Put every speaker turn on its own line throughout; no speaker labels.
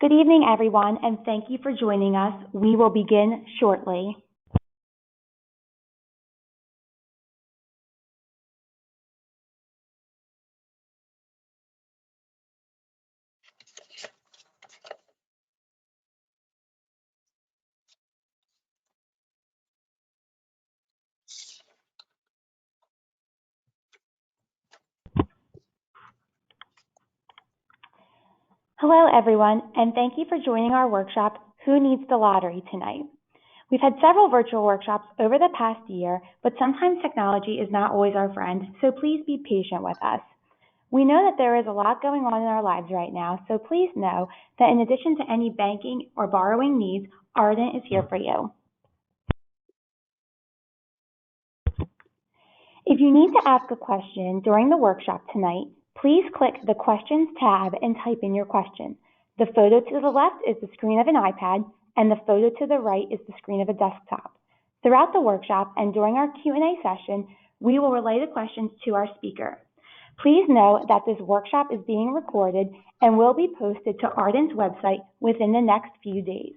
Good evening, everyone, and thank you for joining us. We will begin shortly. Hello, everyone, and thank you for joining our workshop, Who Needs the Lottery, tonight. We've had several virtual workshops over the past year, but sometimes technology is not always our friend, so please be patient with us. We know that there is a lot going on in our lives right now, so please know that in addition to any banking or borrowing needs, Ardent is here for you. If you need to ask a question during the workshop tonight, please click the Questions tab and type in your question. The photo to the left is the screen of an iPad, and the photo to the right is the screen of a desktop. Throughout the workshop and during our Q&A session, we will relay the questions to our speaker. Please know that this workshop is being recorded and will be posted to Ardent's website within the next few days.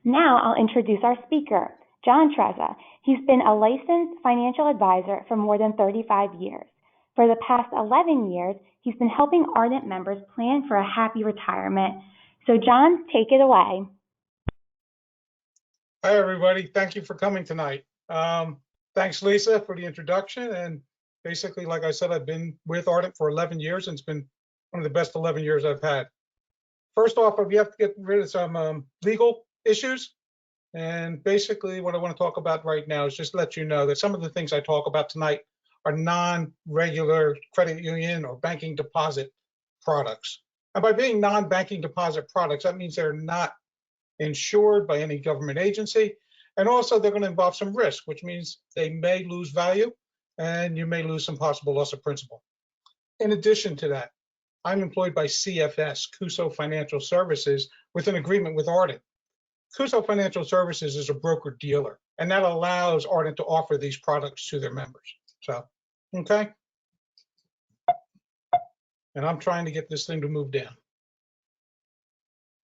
Now I'll introduce our speaker, John Trezza. He's been a licensed financial advisor for more than 35 years. For the past 11 years, he's been helping Ardent members plan for a happy retirement. So John, take it away.
Hi, everybody. Thank you for coming tonight. Thanks, Lisa, for the introduction. And basically, like I said, I've been with Ardent for 11 years, and it's been one of the best 11 years I've had. First off, we have to get rid of some legal issues. And basically, what I want to talk about right now is just let you know that some of the things I talk about tonight are non-regular credit union or banking deposit products. And by being non-banking deposit products, that means they're not insured by any government agency. And also they're going to involve some risk, which means they may lose value and you may lose some possible loss of principal. In addition to that, I'm employed by CFS, Cuso Financial Services, with an agreement with Ardent. Cuso Financial Services is a broker-dealer, and that allows Ardent to offer these products to their members. So, okay. And I'm trying to get this thing to move down.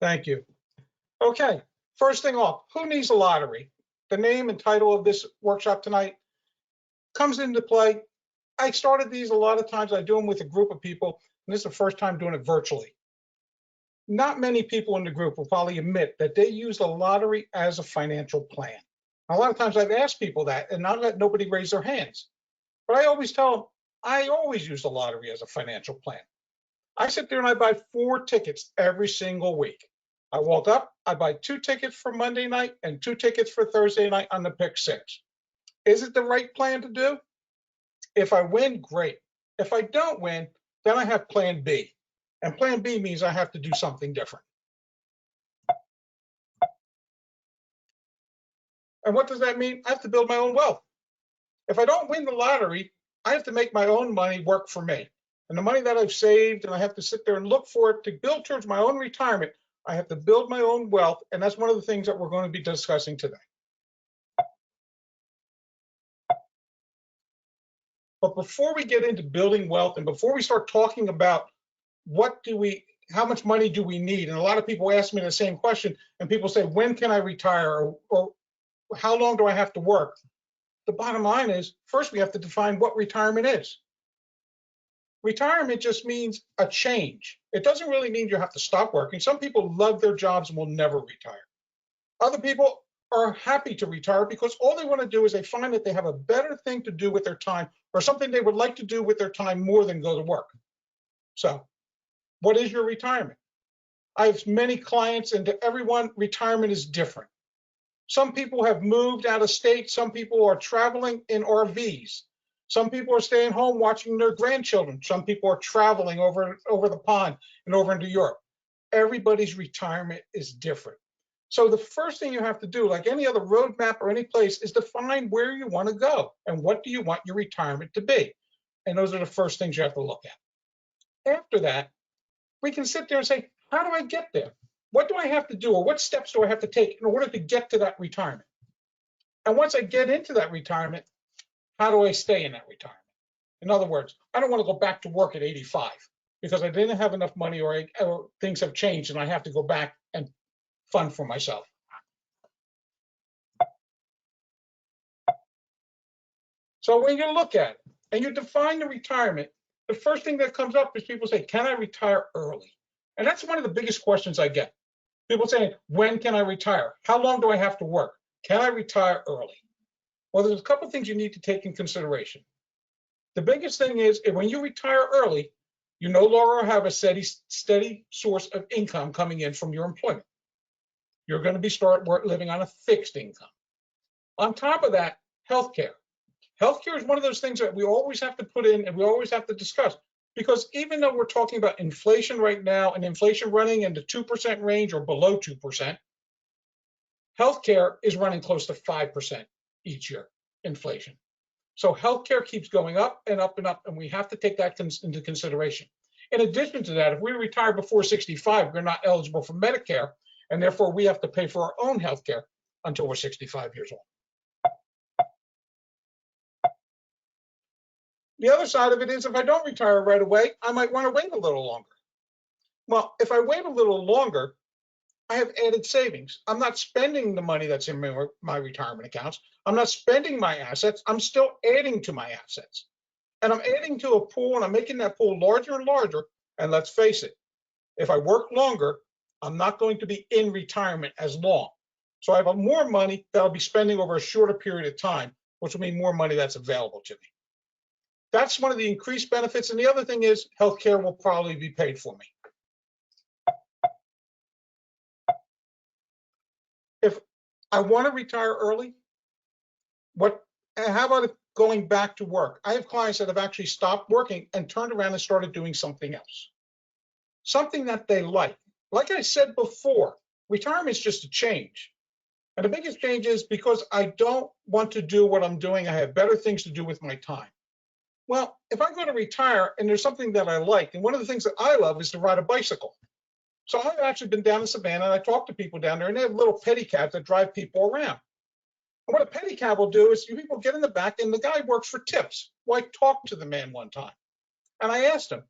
Thank you. Okay, first thing off, who needs a lottery? The name and title of this workshop tonight comes into play. I started these a lot of times. I do them with a group of people, and this is the first time doing it virtually. Not many people in the group will probably admit that they use the lottery as a financial plan. A lot of times I've asked people that and not let nobody raise their hands. But I always tell them, I always use the lottery as a financial plan. I sit there and I buy 4 tickets every single week. I walk up, I buy 2 tickets for Monday night and 2 tickets for Thursday night on the pick 6. Is it the right plan to do? If I win, great. If I don't win, then I have plan B. And plan B means I have to do something different. And what does that mean? I have to build my own wealth. If I don't win the lottery, I have to make my own money work for me. And the money that I've saved, and I have to sit there and look for it to build towards my own retirement, I have to build my own wealth. And that's one of the things that we're going to be discussing today. But before we get into building wealth and before we start talking about how much money do we need? And a lot of people ask me the same question, and people say, when can I retire? Or how long do I have to work? The bottom line is, first we have to define what retirement is. Retirement just means a change. It doesn't really mean you have to stop working. Some people love their jobs and will never retire. Other people are happy to retire because all they want to do is they find that they have a better thing to do with their time or something they would like to do with their time more than go to work. So, what is your retirement? I have many clients, and to everyone, retirement is different. Some people have moved out of state. Some people are traveling in RVs. Some people are staying home watching their grandchildren. Some people are traveling over the pond and over into Europe. Everybody's retirement is different. So the first thing you have to do, like any other roadmap or any place, is define where you want to go and what do you want your retirement to be. And those are the first things you have to look at. After that, we can sit there and say, how do I get there? What do I have to do, or what steps do I have to take in order to get to that retirement? And once I get into that retirement, how do I stay in that retirement? In other words, I don't want to go back to work at 85. because I didn't have enough money or things have changed and I have to go back and fund for myself. So when you look at it and you define the retirement, the first thing that comes up is people say, can I retire early? And that's one of the biggest questions I get. People saying, when can I retire? How long do I have to work? Can I retire early? Well, there's a couple of things you need to take in consideration. The biggest thing is when you retire early, you no longer have a steady source of income coming in from your employment. You're going to start living on a fixed income. On top of that, healthcare. Healthcare is one of those things that we always have to put in and we always have to discuss, because even though we're talking about inflation right now and inflation running in the 2% range or below 2%, healthcare is running close to 5% each year, inflation. So healthcare keeps going up and up and up, and we have to take that into consideration. In addition to that, if we retire before 65, we're not eligible for Medicare, and therefore we have to pay for our own healthcare until we're 65 years old. The other side of it is if I don't retire right away, I might want to wait a little longer. Well, if I wait a little longer, I have added savings. I'm not spending the money that's in my retirement accounts. I'm not spending my assets. I'm still adding to my assets. And I'm adding to a pool, and I'm making that pool larger and larger. And let's face it, if I work longer, I'm not going to be in retirement as long. So I have more money that I'll be spending over a shorter period of time, which will mean more money that's available to me. That's one of the increased benefits. And the other thing is healthcare will probably be paid for me. If I want to retire early, how about going back to work? I have clients that have actually stopped working and turned around and started doing something else, something that they like. Like I said before, retirement is just a change. And the biggest change is because I don't want to do what I'm doing. I have better things to do with my time. Well, if I go to retire and there's something that I like, and one of the things that I love is to ride a bicycle. So I've actually been down in Savannah and I talk to people down there, and they have little pedicabs that drive people around. And what a pedicab will do is you people get in the back and the guy works for tips. Well, I talked to the man one time and I asked him,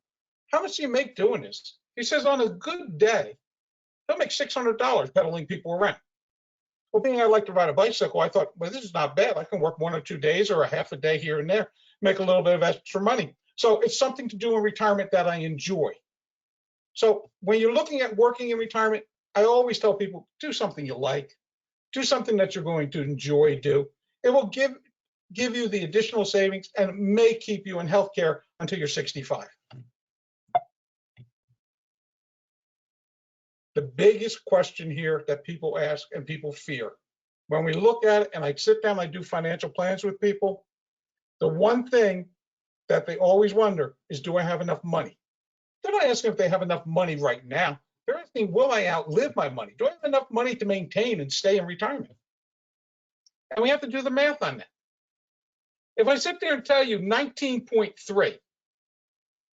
how much do you make doing this? He says on a good day, he'll make $600 pedaling people around. Well, being I like to ride a bicycle, I thought, well, this is not bad. I can work 1 or 2 days or a half a day here and there, make a little bit of extra money. So it's something to do in retirement that I enjoy. So when you're looking at working in retirement, I always tell people, do something you like, do something that you're going to enjoy do. It will give you the additional savings and may keep you in healthcare until you're 65. The biggest question here that people ask and people fear, when we look at it and I sit down, I do financial plans with people, the one thing that they always wonder is, do I have enough money? They're not asking if they have enough money right now. They're asking, will I outlive my money? Do I have enough money to maintain and stay in retirement? And we have to do the math on that. If I sit there and tell you 19.3,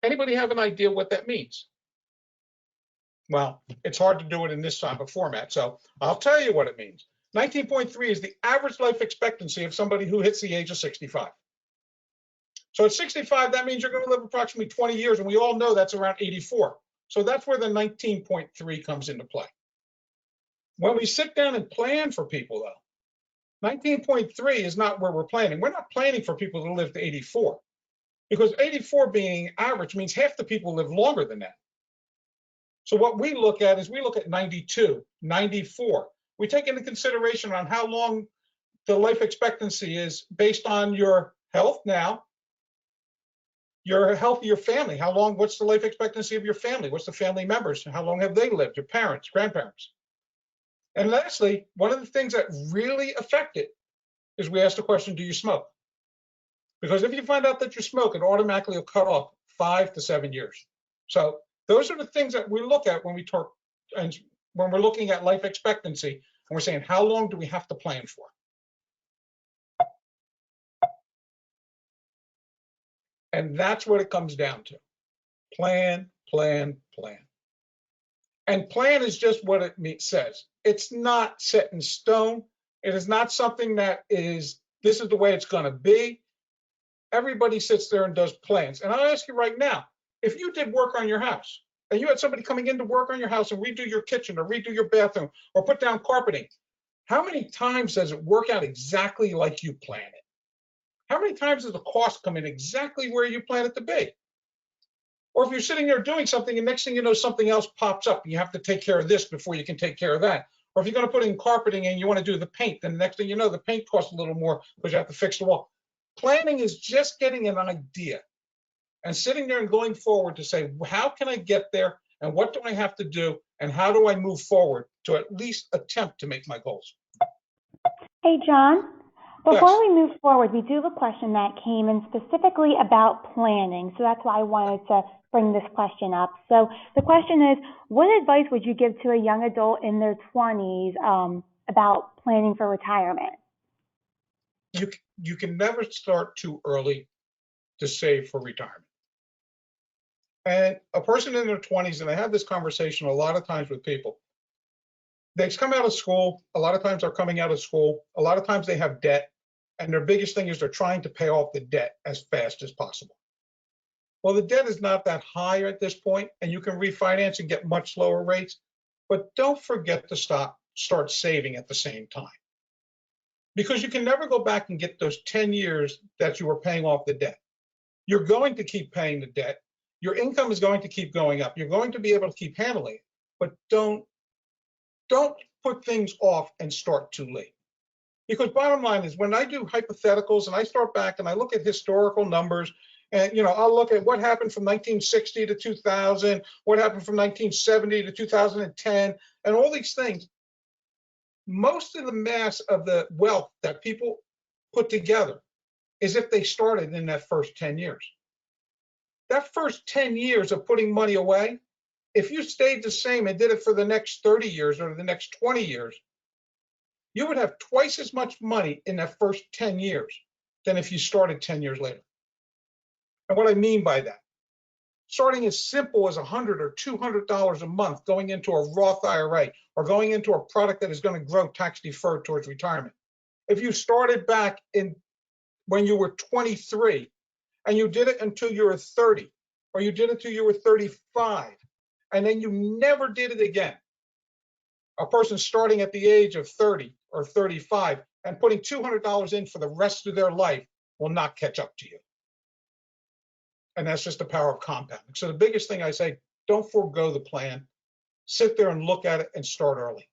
anybody have an idea what that means? Well, it's hard to do it in this type of format, so I'll tell you what it means. 19.3 is the average life expectancy of somebody who hits the age of 65. So at 65, that means you're going to live approximately 20 years, and we all know that's around 84. So that's where the 19.3 comes into play. When we sit down and plan for people, though, 19.3 is not where we're planning. We're not planning for people to live to 84, because 84 being average means half the people live longer than that. So what we look at is we look at 92, 94. We take into consideration on how long the life expectancy is based on your health now, your health of your family. How long, what's the life expectancy of your family? What's the family members? How long have they lived? Your parents, grandparents. And lastly, one of the things that really affect it is we ask the question, do you smoke? Because if you find out that you smoke, it automatically will cut off 5 to 7 years. So those are the things that we look at when we talk, and when we're looking at life expectancy, and we're saying, how long do we have to plan for? And that's what it comes down to. Plan, plan, plan. And plan is just what it says. It's not set in stone. It is not something that is, this is the way it's going to be. Everybody sits there and does plans. And I'll ask you right now, If you did work on your house and you had somebody coming in to work on your house and redo your kitchen or redo your bathroom or put down carpeting, how many times does it work out exactly like you planned it? How many times does the cost come in exactly where you plan it to be? Or if you're sitting there doing something and next thing you know, something else pops up and you have to take care of this before you can take care of that. Or if you're going to put in carpeting and you want to do the paint, then the next thing you know, the paint costs a little more because you have to fix the wall. Planning is just getting an idea and sitting there and going forward to say, how can I get there? And what do I have to do? And how do I move forward to at least attempt to make my goals?
Hey, John,
Yes.
before we move forward, we do have a question that came in specifically about planning. So that's why I wanted to bring this question up. So the question is, what advice would you give to a young adult in their 20s about planning for retirement?
You can never start too early to save for retirement. And a person in their 20s, and I have this conversation a lot of times with people, they come out of school. A lot of times they're coming out of school. A lot of times they have debt. And their biggest thing is they're trying to pay off the debt as fast as possible. Well, the debt is not that high at this point, and you can refinance and get much lower rates. But don't forget to start saving at the same time. Because you can never go back and get those 10 years that you were paying off the debt. You're going to keep paying the debt. Your income is going to keep going up. You're going to be able to keep handling it. But don't put things off and start too late. Because bottom line is when I do hypotheticals and I start back and I look at historical numbers and I'll look at what happened from 1960 to 2000, what happened from 1970 to 2010, and all these things. Most of the mass of the wealth that people put together is if they started in that first 10 years. That first 10 years of putting money away, if you stayed the same and did it for the next 30 years or the next 20 years, you would have twice as much money in that first 10 years than if you started 10 years later. And what I mean by that, starting as simple as $100 or $200 a month going into a Roth IRA or going into a product that is going to grow tax deferred towards retirement. If you started back when you were 23 and you did it until you were 30, or you did it until you were 35, and then you never did it again. A person starting at the age of 30 or 35 and putting $200 in for the rest of their life will not catch up to you. And that's just the power of compounding. So the biggest thing I say, don't forego the plan. Sit there and look at it and start early.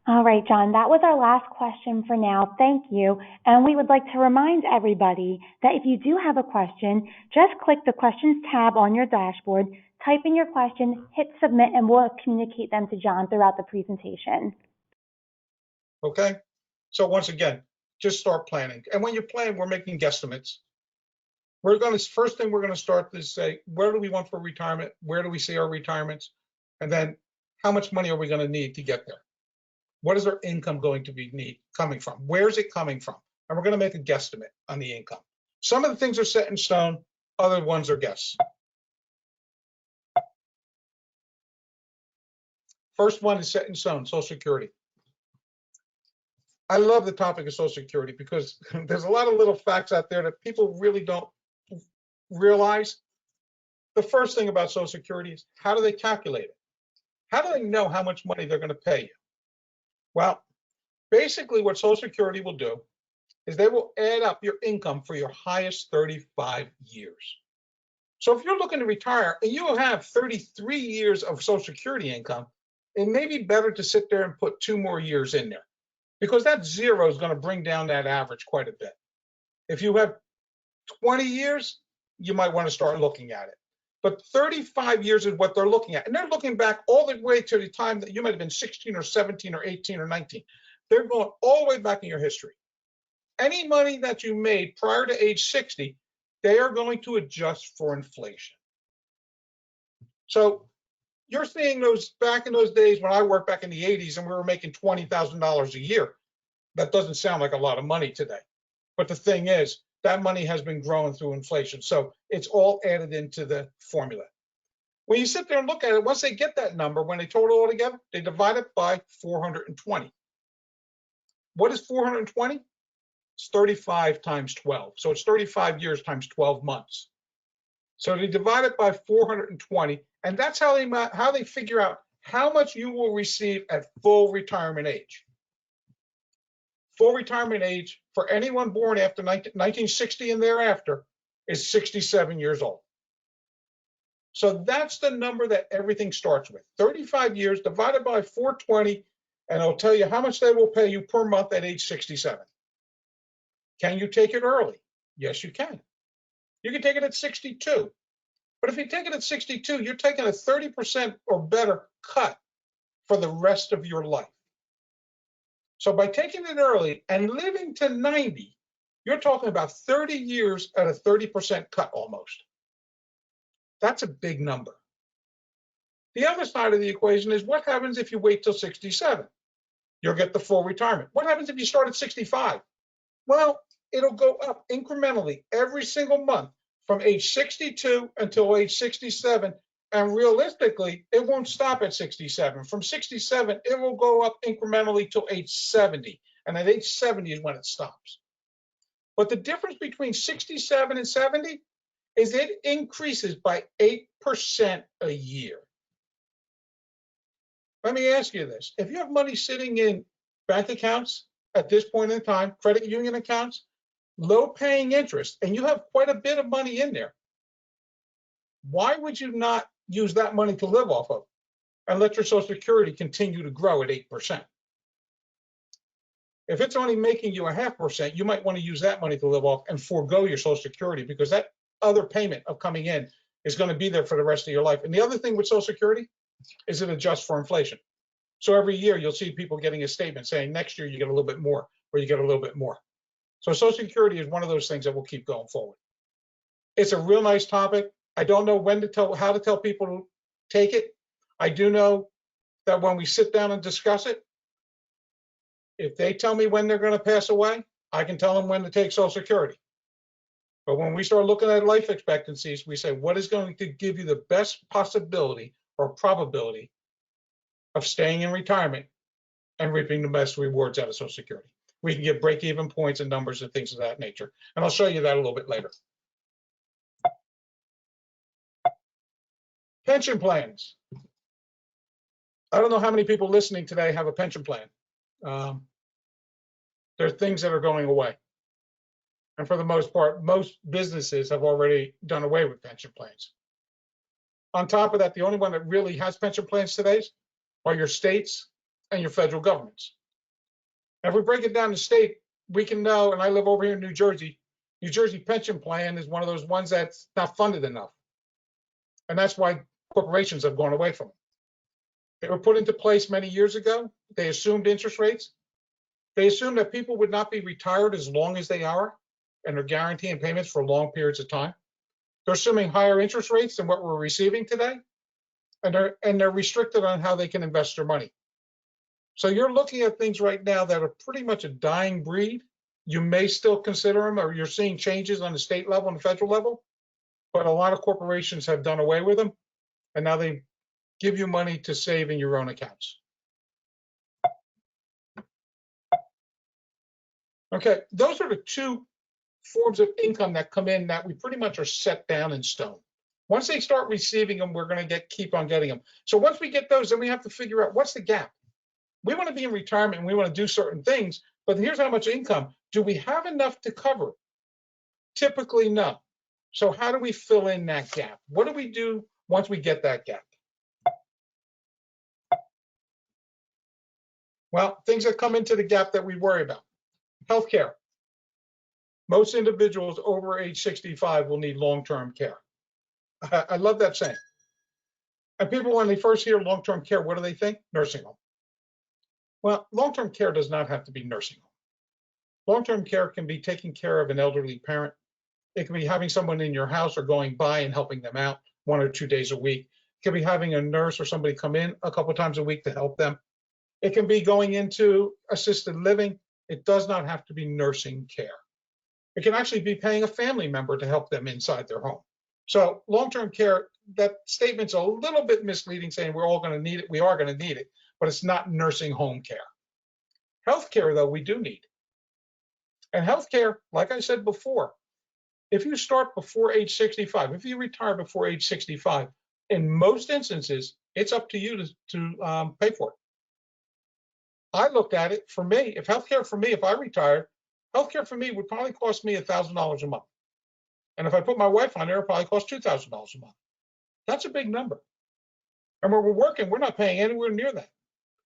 All right, John, that was our last question for now. Thank you. And we would like to remind everybody that if you do have a question, just click the questions tab on your dashboard, type in your question, hit submit, and we'll communicate them to John throughout the presentation.
Okay? So once again, just start planning. And when you plan, we're making guesstimates. First thing we're going to start is say, where do we want for retirement? Where do we see our retirements? And then how much money are we going to need to get there? What is our income going to be coming from? Where's it coming from? And we're going to make a guesstimate on the income. Some of the things are set in stone. Other ones are guess. First one is set in stone, Social Security. I love the topic of Social Security because there's a lot of little facts out there that people really don't realize. The first thing about Social Security is how do they calculate it? How do they know how much money they're going to pay you? Well, basically what Social Security will do is they will add up your income for your highest 35 years. So if you're looking to retire and you have 33 years of Social Security income, it may be better to sit there and put 2 more years in there because that zero is going to bring down that average quite a bit. If you have 20 years, you might want to start looking at it. But 35 years is what they're looking at. And they're looking back all the way to the time that you might have been 16 or 17 or 18 or 19. They're going all the way back in your history. Any money that you made prior to age 60, they are going to adjust for inflation. So you're seeing those back in those days when I worked back in the 80s and we were making $20,000 a year. That doesn't sound like a lot of money today. But the thing is, that money has been growing through inflation. So it's all added into the formula. When you sit there and look at it, once they get that number, when they total it all together, they divide it by 420. What is 420? It's 35 times 12. So it's 35 years times 12 months. So they divide it by 420, and that's how they figure out how much you will receive at full retirement age. Full retirement age for anyone born after 1960 and thereafter is 67 years old. So that's the number that everything starts with. 35 years divided by 420, and it'll tell you how much they will pay you per month at age 67. Can you take it early? Yes, you can. You can take it at 62. But if you take it at 62, you're taking a 30% or better cut for the rest of your life. So by taking it early and living to 90, you're talking about 30 years at a 30% cut almost. That's a big number. The other side of the equation is what happens if you wait till 67? You'll get the full retirement. What happens if you start at 65? Well, it'll go up incrementally every single month from age 62 until age 67. And realistically, it won't stop at 67. From 67, it will go up incrementally till age 70. And at age 70 is when it stops. But the difference between 67 and 70 is it increases by 8% a year. Let me ask you this. If you have money sitting in bank accounts at this point in time, credit union accounts, low paying interest, and you have quite a bit of money in there, why would you not use that money to live off of and let your Social Security continue to grow at 8%? If it's only making you a 0.5%, you might want to use that money to live off and forego your Social Security, because that other payment of coming in is going to be there for the rest of your life. And the other thing with Social Security is it adjusts for inflation. So every year you'll see people getting a statement saying next year you get a little bit more, or you get a little bit more. So Social Security is one of those things that will keep going forward. It's a real nice topic. I don't know how to tell people to take it. I do know that when we sit down and discuss it, if they tell me when they're going to pass away, I can tell them when to take Social Security. But when we start looking at life expectancies, we say, what is going to give you the best possibility or probability of staying in retirement and reaping the best rewards out of Social Security? We can get break-even points and numbers and things of that nature. And I'll show you that a little bit later. Pension plans. I don't know how many people listening today have a pension plan. There are things that are going away. And for the most part, most businesses have already done away with pension plans. On top of that, the only one that really has pension plans today are your states and your federal governments. And if we break it down to state, we can know, and I live over here in New Jersey pension plan is one of those ones that's not funded enough. And that's why corporations have gone away from it. They were put into place many years ago. They assumed interest rates. They assumed that people would not be retired as long as they are, and they're guaranteeing payments for long periods of time. They're assuming higher interest rates than what we're receiving today, and they're restricted on how they can invest their money. So you're looking at things right now that are pretty much a dying breed. You may still consider them, or you're seeing changes on the state level and the federal level, but a lot of corporations have done away with them, and now they give you money to save in your own accounts. Okay, those are the two forms of income that come in that we pretty much are set down in stone. Once they start receiving them, we're going to keep on getting them. So once we get those, then we have to figure out what's the gap. We want to be in retirement and we want to do certain things, but here's how much income. Do we have enough to cover? Typically, no. So how do we fill in that gap? What do we do once we get that gap? Well, things that come into the gap that we worry about. Healthcare. Most individuals over age 65 will need long-term care. I love that saying. And people, when they first hear long-term care, what do they think? Nursing home. Well, long-term care does not have to be nursing home. Long-term care can be taking care of an elderly parent. It can be having someone in your house or going by and helping them out 1 or 2 days a week. It can be having a nurse or somebody come in a couple of times a week to help them. It can be going into assisted living. It does not have to be nursing care. It can actually be paying a family member to help them inside their home. So long-term care, that statement's a little bit misleading, saying we're all going to need it. We are going to need it, but it's not nursing home care. Healthcare, though, we do need. And healthcare, like I said before, If you start before age 65, if you retire before age 65, in most instances, it's up to you to pay for it. I looked at it for me, if I retired, healthcare for me would probably cost me $1,000 a month. And if I put my wife on there, it probably costs $2,000 a month. That's a big number. And when we're working, we're not paying anywhere near that.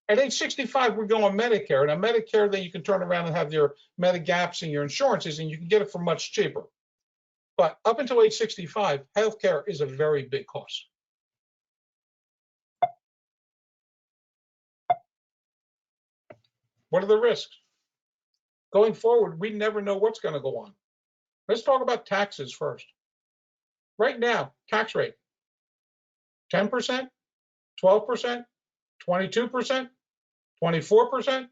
At age 65, we go on Medicare. And on Medicare, then you can turn around and have your Medigaps and your insurances, and you can get it for much cheaper. But up until age 65, healthcare is a very big cost. What are the risks? Going forward, we never know what's going to go on. Let's talk about taxes first. Right now, tax rate, 10%, 12%, 22%, 24%.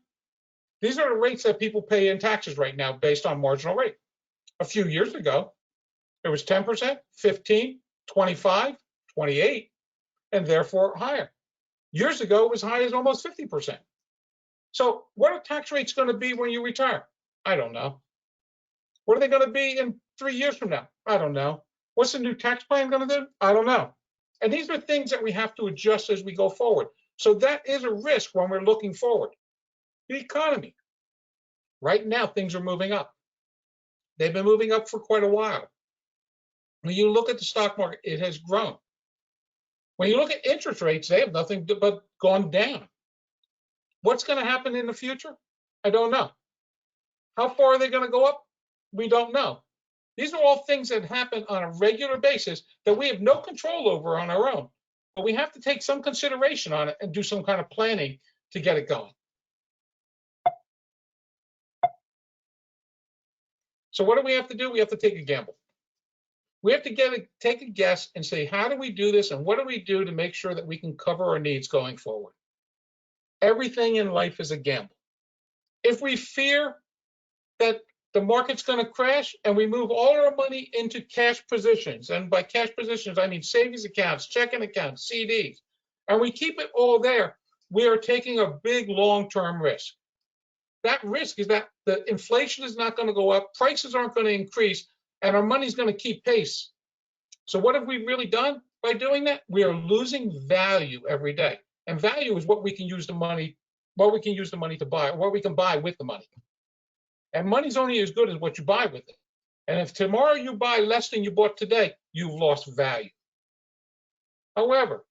These are the rates that people pay in taxes right now based on marginal rate. A few years ago, it was 10%, 15, 25, 28, and therefore higher. Years ago, it was high as almost 50%. So what are tax rates going to be when you retire? I don't know. What are they going to be in 3 years from now? I don't know. What's the new tax plan going to do? I don't know. And these are things that we have to adjust as we go forward. So that is a risk when we're looking forward. The economy. Right now, things are moving up. They've been moving up for quite a while. When you look at the stock market, it has grown. When you look at interest rates, they have nothing but gone down. What's going to happen in the future? I don't know. How far are they going to go up? We don't know. These are all things that happen on a regular basis that we have no control over on our own. But we have to take some consideration on it and do some kind of planning to get it going. So what do we have to do? We have to take a gamble. We have to take a guess and say, how do we do this and what do we do to make sure that we can cover our needs going forward? Everything in life is a gamble. If we fear that the market's going to crash and we move all our money into cash positions, and by cash positions, I mean savings accounts, checking accounts, CDs, and we keep it all there, we are taking a big long-term risk. That risk is that the inflation is not going to go up, prices aren't going to increase, and our money's going to keep pace. So what have we really done by doing that? We are losing value every day. And value is what we can use the money to buy, or what we can buy with the money. And money's only as good as what you buy with it. And if tomorrow you buy less than you bought today, you've lost value. However,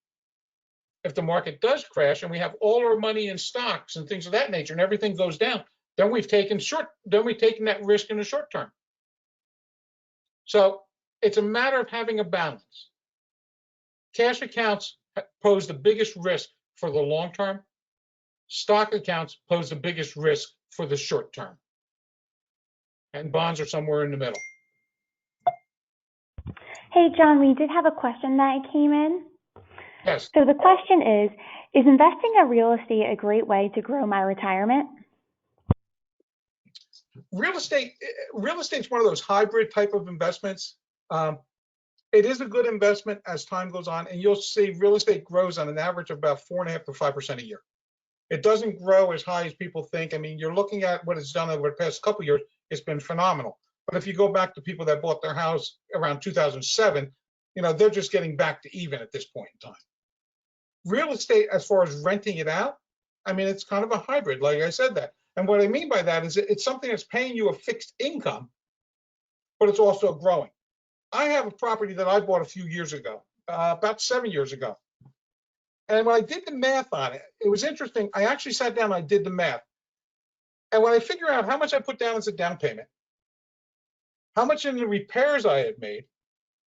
if the market does crash and we have all our money in stocks and things of that nature and everything goes down, then we've taken that risk in the short term. So it's a matter of having a balance. Cash accounts pose the biggest risk for the long term. Stock accounts pose the biggest risk for the short term. And bonds are somewhere in the middle.
Hey, John, we did have a question that came in.
Yes.
So the question is investing in real estate a great way to grow my retirement?
Real estate's one of those hybrid type of investments. It is a good investment as time goes on, and you'll see real estate grows on an average of about 4.5% to 5% a year. It doesn't grow as high as people think. I mean, you're looking at what it's done over the past couple of years. It's been phenomenal. But if you go back to people that bought their house around 2007, they're just getting back to even at this point in time. Real estate, as far as renting it out, I mean, it's kind of a hybrid, like I said that. And what I mean by that is it's something that's paying you a fixed income, but it's also growing. I have a property that I bought a few years ago, about 7 years ago. And when I did the math on it, it was interesting. I actually sat down and I did the math. And when I figured out how much I put down as a down payment, how much in the repairs I had made,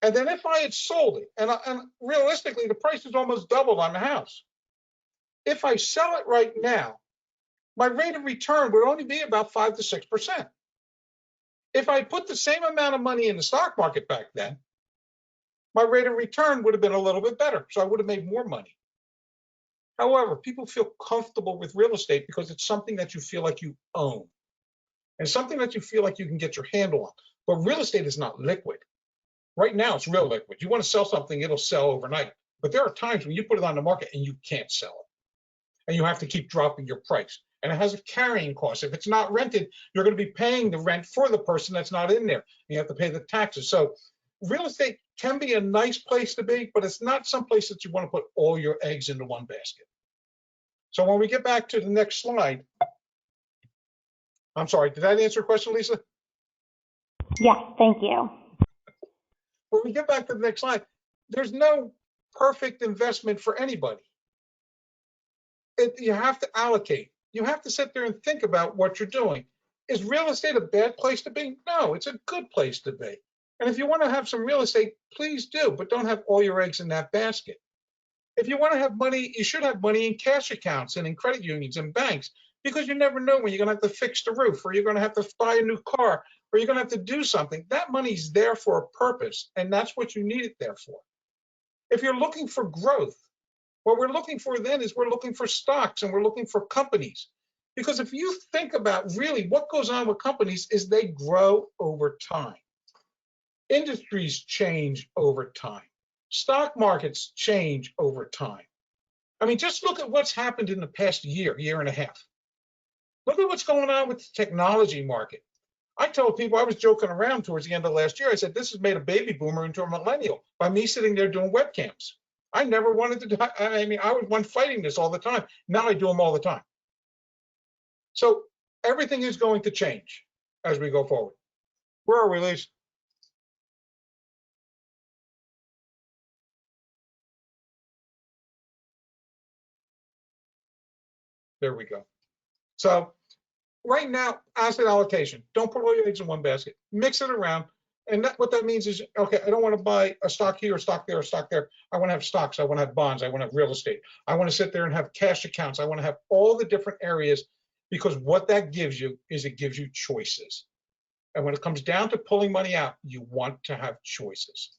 and then if I had sold it, and realistically, the price is almost doubled on the house. If I sell it right now, my rate of return would only be about 5 to 6%. If I put the same amount of money in the stock market back then, my rate of return would have been a little bit better, so I would have made more money. However, people feel comfortable with real estate because it's something that you feel like you own and something that you feel like you can get your handle on. But real estate is not liquid. Right now, it's real liquid. You want to sell something, it'll sell overnight. But there are times when you put it on the market and you can't sell it. And you have to keep dropping your price. and it has a carrying cost. If it's not rented, you're going to be paying the rent for the person that's not in there. You have to pay the taxes. So real estate can be a nice place to be, but it's not some place that you want to put all your eggs into one basket. So when we get back to the next slide, I'm sorry, did that answer your question, Lisa?
Yes, thank you.
When we get back to the next slide, there's no perfect investment for anybody. You have to allocate. You have to sit there and think about what you're doing. Is real estate a bad place to be? No, it's a good place to be. And if you want to have some real estate, please do, but don't have all your eggs in that basket. If you want to have money, you should have money in cash accounts and in credit unions and banks, because you never know when you're going to have to fix the roof, or you're going to have to buy a new car, or you're going to have to do something. That money's there for a purpose, and that's what you need it there for. If you're looking for growth, what we're looking for then is we're looking for stocks and we're looking for companies. Because if you think about really what goes on with companies is they grow over time. Industries change over time. Stock markets change over time. I mean, just look at what's happened in the past year and a half. Look at what's going on with the technology market. I told people, I was joking around towards the end of last year, I said, this has made a baby boomer into a millennial by me sitting there doing webcams. I never wanted to do, I mean, I was one fighting this all the time. Now I do them all the time. So everything is going to change as we go forward. Where are we, Lise? There we go. So right now, asset allocation. Don't put all your eggs in one basket. Mix it around. And what that means is, okay, I don't want to buy a stock here, a stock there, a stock there. I want to have stocks. I want to have bonds. I want to have real estate. I want to sit there and have cash accounts. I want to have all the different areas, because what that gives you is it gives you choices. And when it comes down to pulling money out, you want to have choices.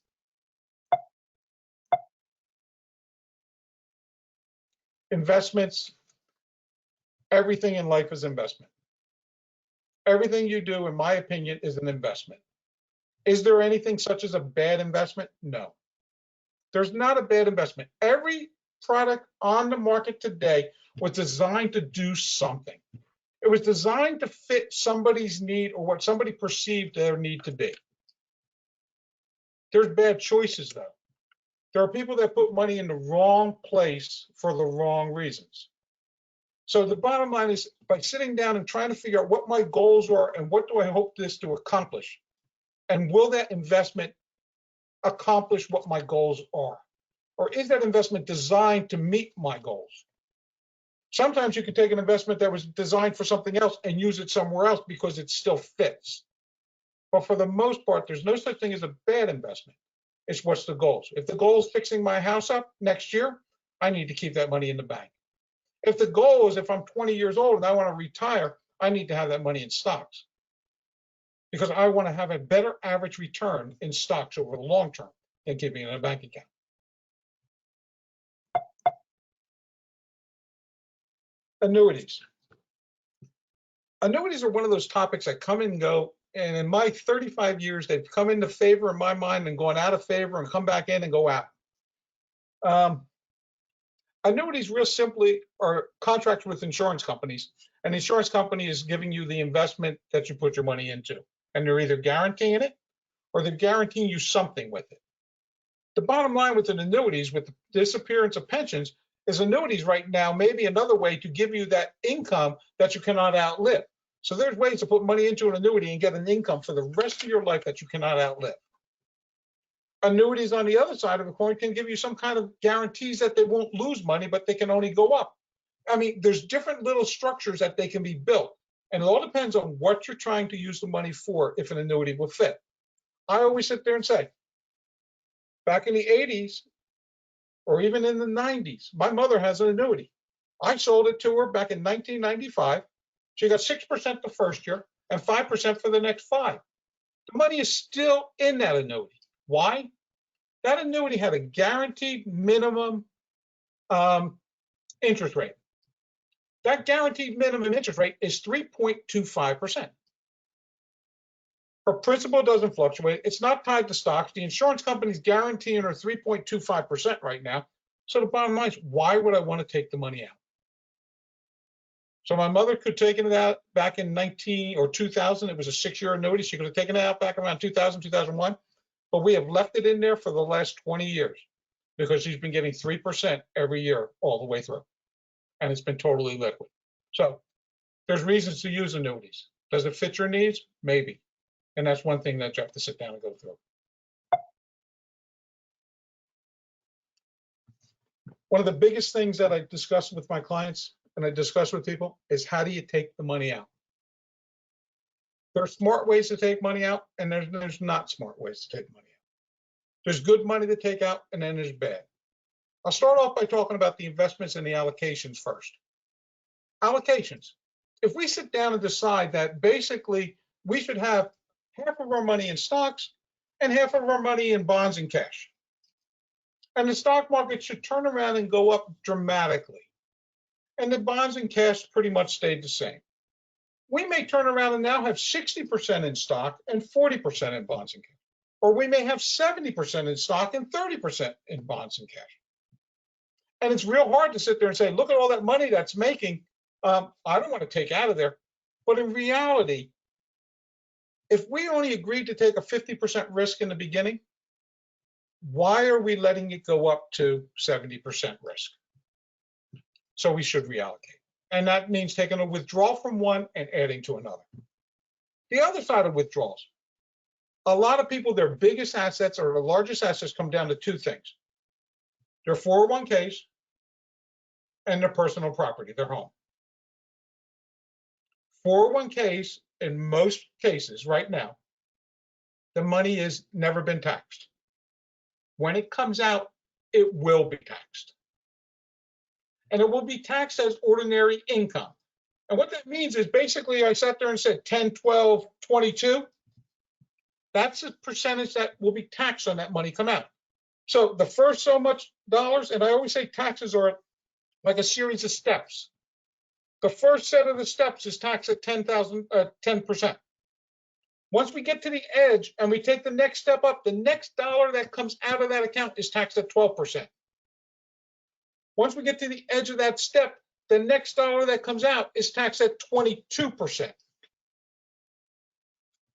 Investments, everything in life is investment. Everything you do, in my opinion, is an investment. Is there anything such as a bad investment? No. There's not a bad investment. Every product on the market today was designed to do something. It was designed to fit somebody's need or what somebody perceived their need to be. There's bad choices, though. There are people that put money in the wrong place for the wrong reasons. So the bottom line is, by sitting down and trying to figure out what my goals are and what do I hope this to accomplish, and will that investment accomplish what my goals are? Or is that investment designed to meet my goals? Sometimes you can take an investment that was designed for something else and use it somewhere else because it still fits. But for the most part, there's no such thing as a bad investment. It's what's the goals. If the goal is fixing my house up next year, I need to keep that money in the bank. If the goal is, if I'm 20 years old and I want to retire, I need to have that money in stocks, because I want to have a better average return in stocks over the long term than keeping it in a bank account. Annuities. Annuities are one of those topics that come and go. And in my 35 years, they've come into favor in my mind and gone out of favor and come back in and go out. Annuities, real simply, are contracts with insurance companies. An insurance company is giving you the investment that you put your money into. And they're either guaranteeing it or they're guaranteeing you something with it. The bottom line with an annuities, with the disappearance of pensions, is annuities right now may be another way to give you that income that you cannot outlive. So there's ways to put money into an annuity and get an income for the rest of your life that you cannot outlive. Annuities, on the other side of the coin, can give you some kind of guarantees that they won't lose money, but they can only go up. I mean, there's different little structures that they can be built. And it all depends on what you're trying to use the money for, if an annuity will fit. I always sit there and say, back in the 80s, or even in the 90s, my mother has an annuity. I sold it to her back in 1995. She got 6% the first year and 5% for the next 5. The money is still in that annuity. Why? That annuity had a guaranteed minimum interest rate. That guaranteed minimum interest rate is 3.25%. Her principal doesn't fluctuate. It's not tied to stocks. The insurance company's guaranteeing her 3.25% right now. So the bottom line is, why would I want to take the money out? So my mother could take it out back in 2000. It was a 6-year annuity. She could have taken it out back around 2000, 2001. But we have left it in there for the last 20 years because she's been getting 3% every year all the way through. And it's been totally liquid. So there's reasons to use annuities. Does it fit your needs? Maybe. And that's one thing that you have to sit down and go through. One of the biggest things that I discuss with my clients and I discuss with people is how do you take the money out? There are smart ways to take money out, and there's not smart ways to take money out. There's good money to take out, and then there's bad. I'll start off by talking about the investments and the allocations first. Allocations. If we sit down and decide that basically we should have half of our money in stocks and half of our money in bonds and cash, and the stock market should turn around and go up dramatically, and the bonds and cash pretty much stayed the same. We may turn around and now have 60% in stock and 40% in bonds and cash. Or we may have 70% in stock and 30% in bonds and cash. And it's real hard to sit there and say, look at all that money that's making. I don't want to take out of there. But in reality, if we only agreed to take a 50% risk in the beginning, why are we letting it go up to 70% risk? So we should reallocate. And that means taking a withdrawal from one and adding to another. The other side of withdrawals, a lot of people, their biggest assets or the largest assets come down to two things. Their 401ks and their personal property, their home. 401ks, in most cases right now, the money has never been taxed. When it comes out, it will be taxed. And it will be taxed as ordinary income. And what that means is basically I sat there and said 10, 12, 22. That's the percentage that will be taxed on that money come out. So the first so much dollars, and I always say taxes are like a series of steps. The first set of the steps is taxed at 10%. Once we get to the edge and we take the next step up, the next dollar that comes out of that account is taxed at 12%. Once we get to the edge of that step, the next dollar that comes out is taxed at 22%.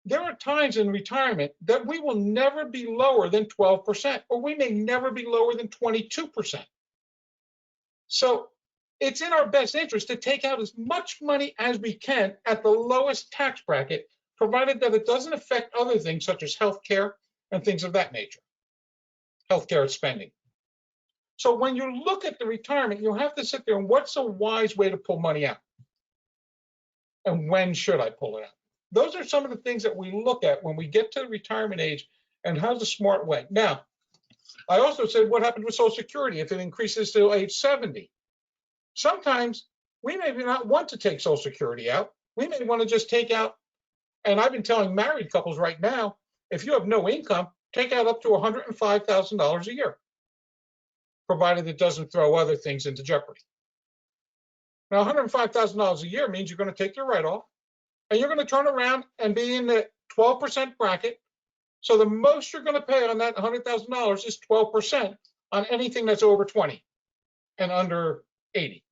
There are times in retirement that we will never be lower than 12%, or we may never be lower than 22%. So it's in our best interest to take out as much money as we can at the lowest tax bracket, provided that it doesn't affect other things such as healthcare and things of that nature, healthcare spending. So when you look at the retirement, you'll have to sit there and what's a wise way to pull money out? And when should I pull it out? Those are some of the things that we look at when we get to the retirement age and how's a smart way. Now, I also said, what happens with Social Security if it increases to age 70? Sometimes we may not want to take Social Security out. We may want to just take out, and I've been telling married couples right now, if you have no income, take out up to $105,000 a year, provided it doesn't throw other things into jeopardy. Now, $105,000 a year means you're going to take your write-off, and you're going to turn around and be in the 12% bracket. So the most you're going to pay on that $100,000 is 12% on anything that's over 20 and under 80.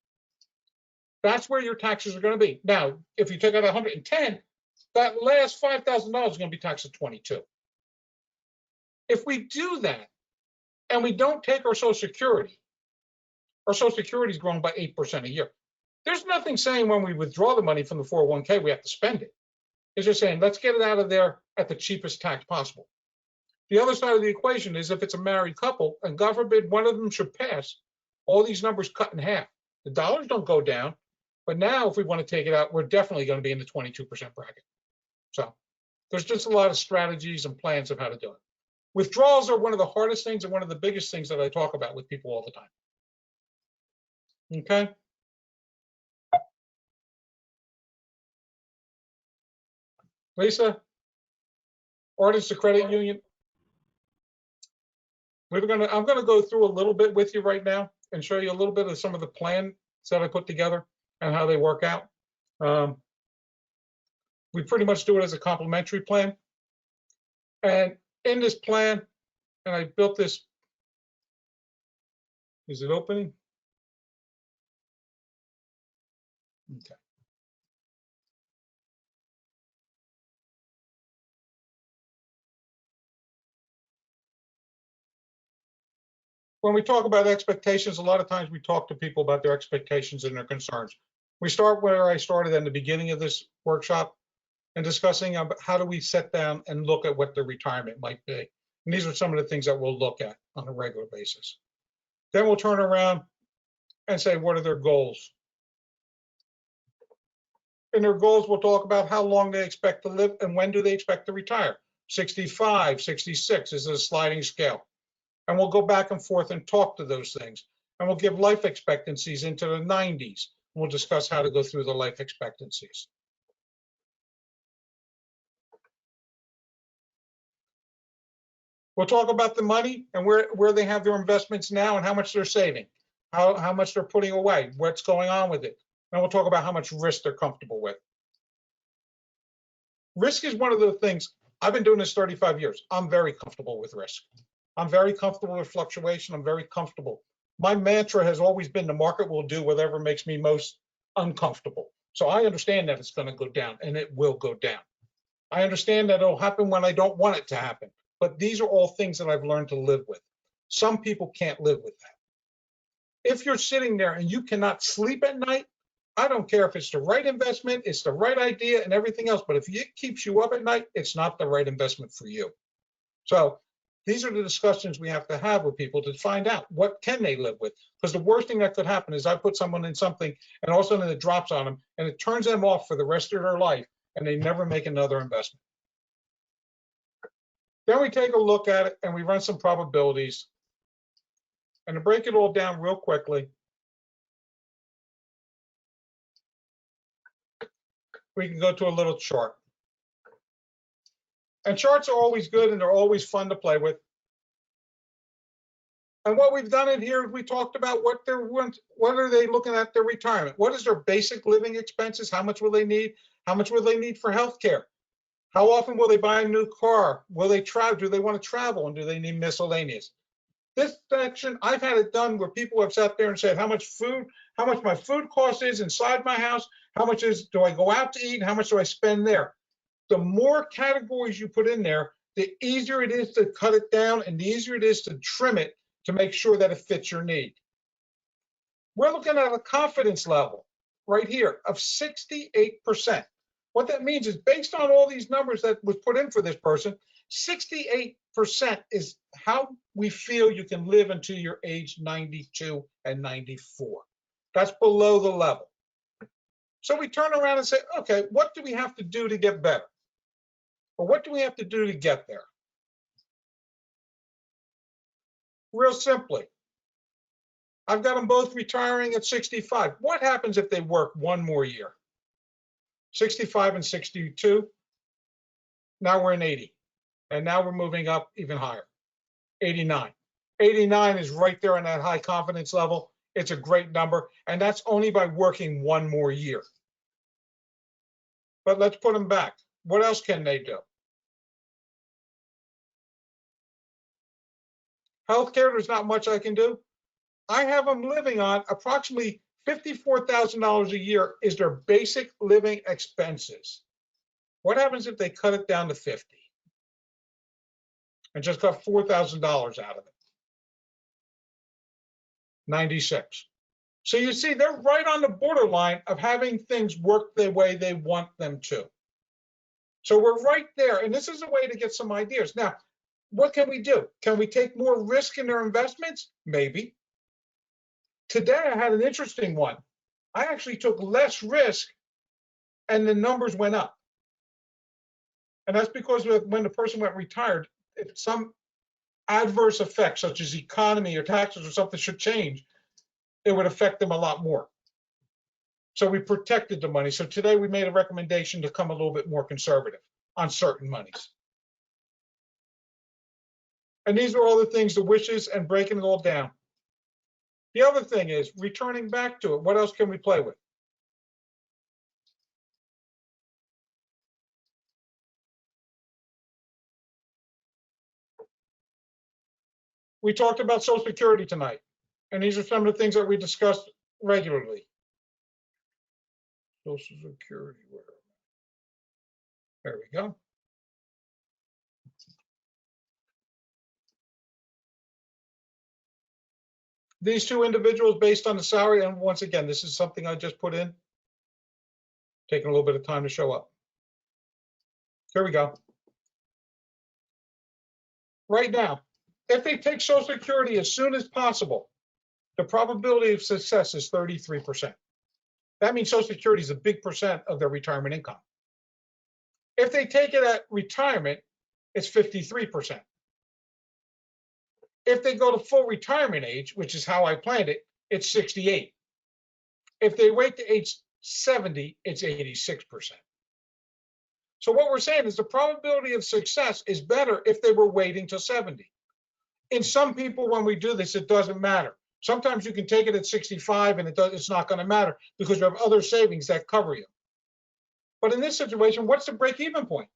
That's where your taxes are going to be. Now, if you take out 110, that last $5,000 is going to be taxed at 22. If we do that and we don't take our Social Security is growing by 8% a year. There's nothing saying when we withdraw the money from the 401k, we have to spend it. It's just saying, let's get it out of there at the cheapest tax possible. The other side of the equation is if it's a married couple, and God forbid one of them should pass, all these numbers cut in half. The dollars don't go down, but now if we want to take it out, we're definitely going to be in the 22% bracket. So there's just a lot of strategies and plans of how to do it. Withdrawals are one of the hardest things and one of the biggest things that I talk about with people all the time. Okay. Lisa, Artists of Credit Union. I'm going to go through a little bit with you right now and show you a little bit of some of the plans that I put together and how they work out. We pretty much do it as a complimentary plan. And in this plan, and I built this, is it opening? Okay. when we talk about expectations, a lot of times we talk to people about their expectations and their concerns. We start where I started in the beginning of this workshop and discussing how do we sit down and look at what their retirement might be. And these are some of the things that we'll look at on a regular basis. Then we'll turn around and say, what are their goals? In their goals, we'll talk about how long they expect to live and when do they expect to retire. 65, 66 is a sliding scale. And we'll go back and forth and talk to those things. And we'll give life expectancies into the 90s. We'll discuss how to go through the life expectancies. We'll talk about the money and where they have their investments now and how much they're saving, how much they're putting away, what's going on with it. And we'll talk about how much risk they're comfortable with. Risk is one of the things, I've been doing this 35 years. I'm very comfortable with risk. I'm very comfortable with fluctuation. I'm very comfortable. My mantra has always been the market will do whatever makes me most uncomfortable. So I understand that it's going to go down, and it will go down. I understand that it'll happen when I don't want it to happen. But these are all things that I've learned to live with. Some people can't live with that. If you're sitting there and you cannot sleep at night, I don't care if it's the right investment, it's the right idea and everything else, but if it keeps you up at night, it's not the right investment for you. So these are the discussions we have to have with people to find out what can they live with. Because the worst thing that could happen is I put someone in something and all of a sudden it drops on them and it turns them off for the rest of their life and they never make another investment. Then we take a look at it and we run some probabilities. And to break it all down real quickly, we can go to a little chart. And charts are always good and they're always fun to play with. And what we've done in here is we talked about what are they looking at their retirement? What is their basic living expenses? How much will they need? How much will they need for health care? How often will they buy a new car? Will they travel? Do they want to travel? And do they need miscellaneous? This section, I've had it done where people have sat there and said how much my food cost is inside my house, how much do I go out to eat, and how much do I spend there? The more categories you put in there, the easier it is to cut it down and the easier it is to trim it to make sure that it fits your need. We're looking at a confidence level right here of 68%. What that means is based on all these numbers that was put in for this person, 68% is how we feel you can live until you're age 92 and 94. That's below the level. So we turn around and say, okay, what do we have to do to get better? Or what do we have to do to get there? Real simply, I've got them both retiring at 65. What happens if they work one more year? 65 and 62. Now we're in 80. And now we're moving up even higher. 89. 89 is right there on that high confidence level. It's a great number. And that's only by working one more year. But let's put them back. What else can they do? Healthcare, there's not much I can do. I have them living on approximately $54,000 a year is their basic living expenses. What happens if they cut it down to 50 and just cut $4,000 out of it? 96. So you see, they're right on the borderline of having things work the way they want them to. So we're right there, and this is a way to get some ideas. Now, what can we do? Can we take more risk in their investments? Maybe. Today, I had an interesting one. I actually took less risk, and the numbers went up. And that's because when the person went retired, if some adverse effect, such as economy or taxes or something should change, it would affect them a lot more. So we protected the money. So today we made a recommendation to come a little bit more conservative on certain monies. And these are all the things, the wishes and breaking it all down. The other thing is returning back to it. What else can we play with? We talked about Social Security tonight, and these are some of the things that we discussed regularly. Social Security, where? There we go. these two individuals based on the salary, and once again, this is something I just put in, taking a little bit of time to show up. Here we go. Right now, if they take Social Security as soon as possible, the probability of success is 33%. That means Social Security is a big percent of their retirement income. If they take it at retirement, it's 53%. If they go to full retirement age, which is how I planned it, it's 68. If they wait to age 70, it's 86%. So what we're saying is the probability of success is better if they were waiting till 70. In some people, when we do this, it doesn't matter. Sometimes you can take it at 65 and it's not going to matter because you have other savings that cover you. But in this situation, what's the break-even point?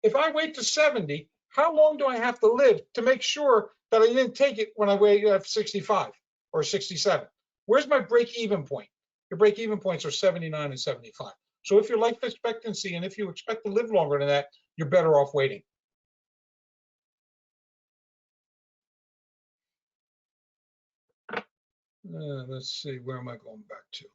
If I wait to 70, how long do I have to live to make sure that I didn't take it when I wait at 65 or 67? Where's my break-even point? Your break-even points are 79 and 75. So if your life expectancy and if you expect to live longer than that, you're better off waiting. Let's see, where am I going back to?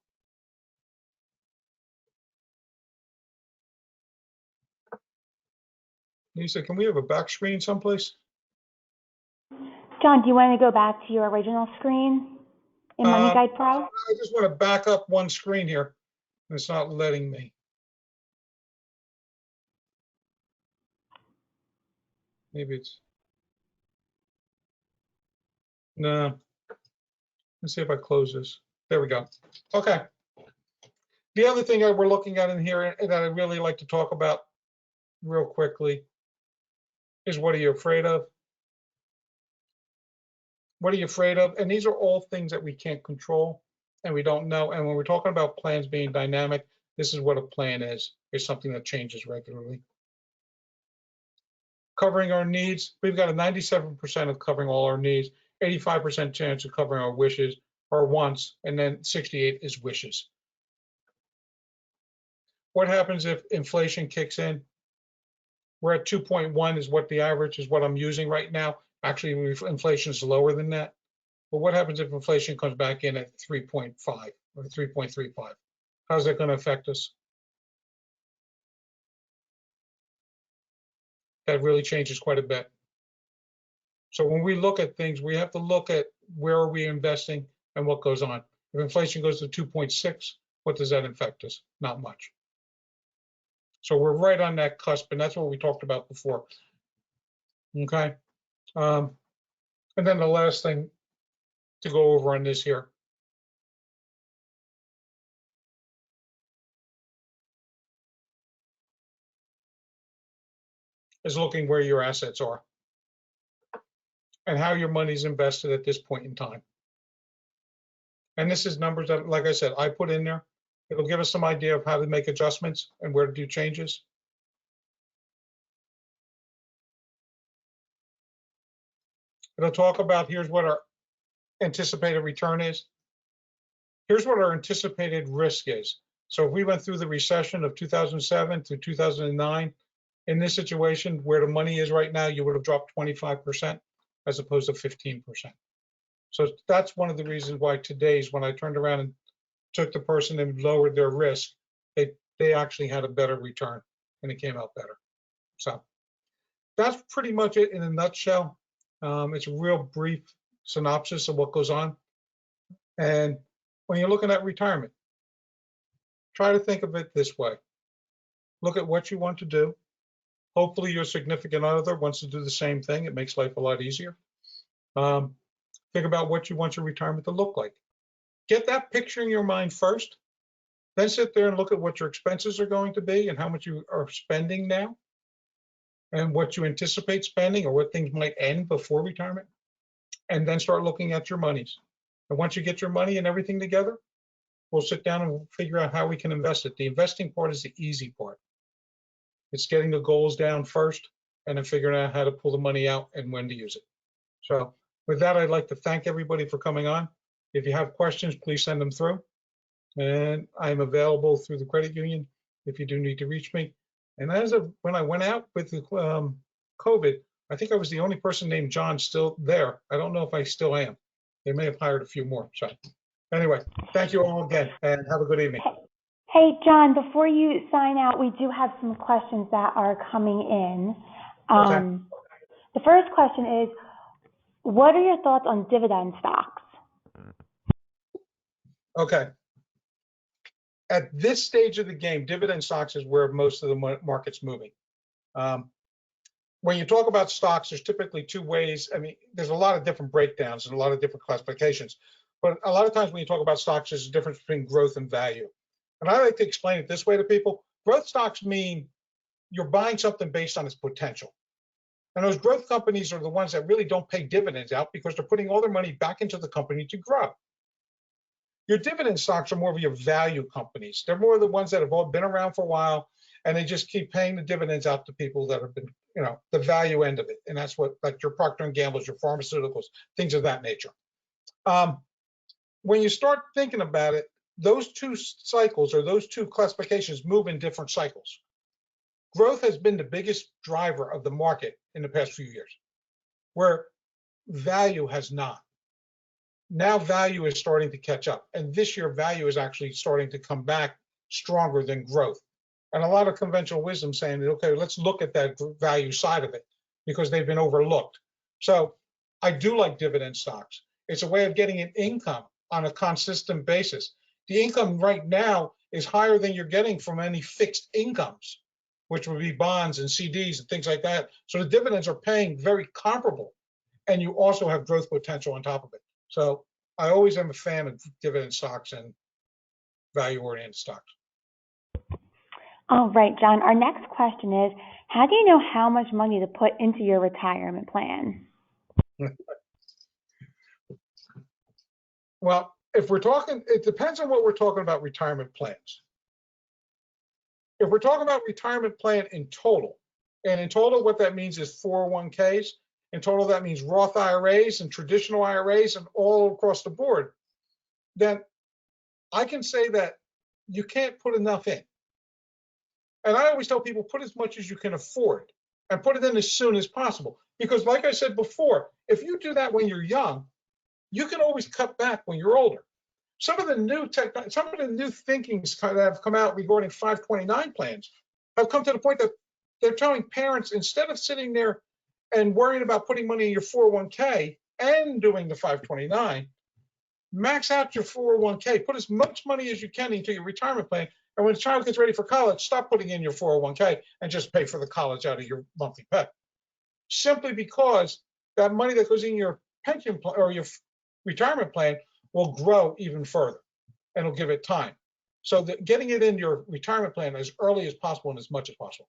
Lisa, can we have a back screen someplace?
John, do you want to go back to your original screen in Money Guide Pro?
I just want to back up one screen here. It's not letting me. Maybe it's, no. Let's see if I close this. There we go. Okay. The other thing that we're looking at in here that I really like to talk about real quickly is what are you afraid of? What are you afraid of? And these are all things that we can't control and we don't know. And when we're talking about plans being dynamic, this is what a plan is. It's something that changes regularly. Covering our needs, we've got a 97% of covering all our needs, 85% chance of covering our wishes, our wants, and then 68 is wishes. What happens if inflation kicks in? We're at 2.1 is what the average is what I'm using right now. Actually, inflation is lower than that. But what happens if inflation comes back in at 3.5 or 3.35? How's that going to affect us? That really changes quite a bit. So when we look at things, we have to look at where are we investing and what goes on. If inflation goes to 2.6, what does that affect us? Not much. So we're right on that cusp, and that's what we talked about before. Okay. And then the last thing to go over on this here is looking where your assets are and how your money's invested at this point in time. And this is numbers that, like I said, I put in there. It'll give us some idea of how to make adjustments and where to do changes. It'll talk about here's what our anticipated return is. Here's what our anticipated risk is. So if we went through the recession of 2007 through 2009, in this situation where the money is right now, you would have dropped 25% as opposed to 15%. So that's one of the reasons why today's, when I turned around and took the person and lowered their risk, they actually had a better return and it came out better. So that's pretty much it in a nutshell. It's a real brief synopsis of what goes on. And when you're looking at retirement, try to think of it this way. Look at what you want to do. Hopefully your significant other wants to do the same thing. It makes life a lot easier. Think about what you want your retirement to look like. Get that picture in your mind first. Then sit there and look at what your expenses are going to be and how much you are spending now and what you anticipate spending or what things might end before retirement. And then start looking at your monies. And once you get your money and everything together, we'll sit down and we'll figure out how we can invest it. The investing part is the easy part. It's getting the goals down first and then figuring out how to pull the money out and when to use it. So with that, I'd like to thank everybody for coming on. If you have questions, please send them through. And I'm available through the credit union if you do need to reach me. And as of when I went out with the COVID, I think I was the only person named John still there. I don't know if I still am. They may have hired a few more. So anyway, thank you all again and have a good evening.
Hey, John, before you sign out, we do have some questions that are coming in.
Okay.
The first question is, what are your thoughts on dividend stocks?
Okay. At this stage of the game, dividend stocks is where most of the market's moving. When you talk about stocks, there's typically two ways. I mean, there's a lot of different breakdowns and a lot of different classifications. But a lot of times when you talk about stocks, there's a difference between growth and value. And I like to explain it this way to people. Growth stocks mean you're buying something based on its potential. And those growth companies are the ones that really don't pay dividends out because they're putting all their money back into the company to grow. Your dividend stocks are more of your value companies. They're more the ones that have all been around for a while, and they just keep paying the dividends out to people that have been, the value end of it. And that's what, like your Procter & Gamble's, your pharmaceuticals, things of that nature. When you start thinking about it, those two cycles or those two classifications move in different cycles. Growth has been the biggest driver of the market in the past few years, where value has not. Now value is starting to catch up. And this year, value is actually starting to come back stronger than growth. And a lot of conventional wisdom saying, okay, let's look at that value side of it because they've been overlooked. So I do like dividend stocks. It's a way of getting an income on a consistent basis. The income right now is higher than you're getting from any fixed incomes, which would be bonds and CDs and things like that. So the dividends are paying very comparable. And you also have growth potential on top of it. So I always am a fan of dividend stocks and value-oriented stocks.
All right, John, our next question is, how do you know how much money to put into your retirement plan?
Well, if we're talking, it depends on what we're talking about retirement plans. If we're talking about retirement plan in total, and in total, what that means is 401ks. In total, that means Roth IRAs and traditional IRAs and all across the board. Then I can say that you can't put enough in. And I always tell people, put as much as you can afford and put it in as soon as possible. Because like I said before, if you do that when you're young, you can always cut back when you're older. Some of the new thinkings that have come out regarding 529 plans have come to the point that they're telling parents, instead of sitting there and worrying about putting money in your 401k and doing the 529, max out your 401k, put as much money as you can into your retirement plan. And when the child gets ready for college, stop putting in your 401k and just pay for the college out of your monthly pay. Simply because that money that goes in your pension plan or your retirement plan will grow even further, and it'll give it time. So that getting it in your retirement plan as early as possible and as much as possible.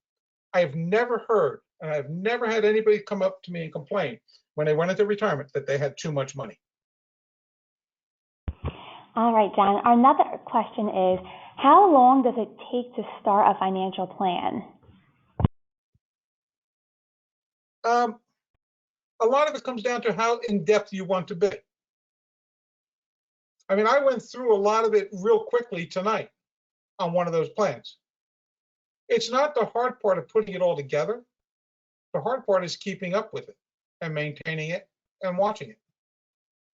I have never heard, and I've never had anybody come up to me and complain when they went into retirement that they had too much money.
All right, John. Another question is, how long does it take to start a financial plan?
A lot of it comes down to how in-depth you want to be. I mean, I went through a lot of it real quickly tonight on one of those plans. It's not the hard part of putting it all together. The hard part is keeping up with it and maintaining it and watching it.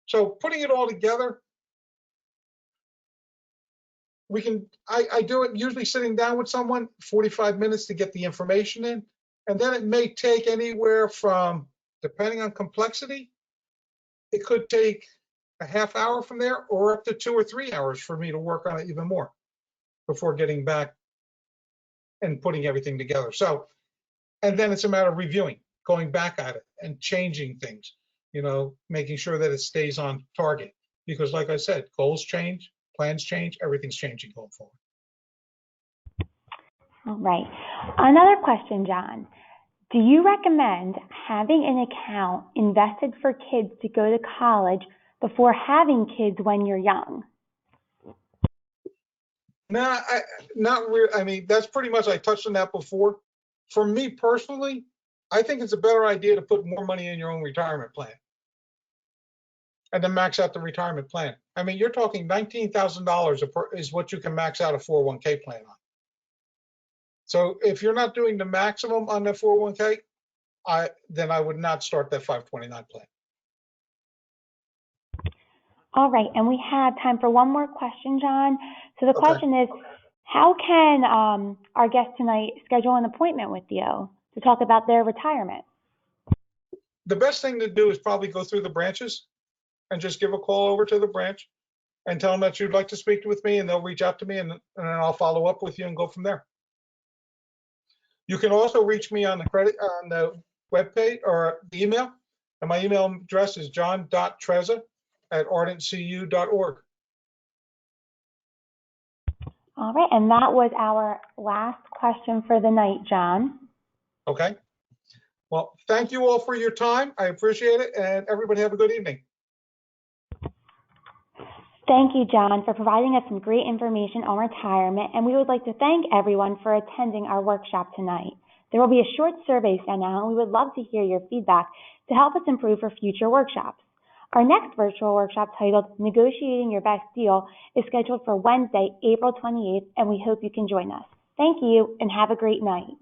So putting it all together, I do it usually sitting down with someone, 45 minutes to get the information in. And then it may take anywhere from, depending on complexity, it could take a half hour from there or up to 2 or 3 hours for me to work on it even more before getting back and putting everything together. So, and then it's a matter of reviewing, going back at it and changing things, making sure that it stays on target. Because like I said, goals change, plans change, everything's changing going forward.
All right. Another question, John. Do you recommend having an account invested for kids to go to college before having kids when you're young?
No, not really. I mean, that's pretty much, I touched on that before. For me personally, I think it's a better idea to put more money in your own retirement plan and then max out the retirement plan. I mean, you're talking $19,000 is what you can max out a 401k plan on. So if you're not doing the maximum on the 401k, then I would not start that 529 plan.
All right, and we have time for one more question, John. So the
Okay.
question is, how can our guest tonight schedule an appointment with you to talk about their retirement?
The best thing to do is probably go through the branches and just give a call over to the branch and tell them that you'd like to speak with me, and they'll reach out to me, and then I'll follow up with you and go from there. You can also reach me on the webpage or the email, and my email address is john.trezza@ardentcu.org.
All right, and that was our last question for the night, John.
Okay. Well, thank you all for your time. I appreciate it, and everybody have a good evening.
Thank you, John, for providing us some great information on retirement, and we would like to thank everyone for attending our workshop tonight. There will be a short survey sent out, and we would love to hear your feedback to help us improve for future workshops. Our next virtual workshop, titled Negotiating Your Best Deal, is scheduled for Wednesday, April 28th, and we hope you can join us. Thank you, and have a great night.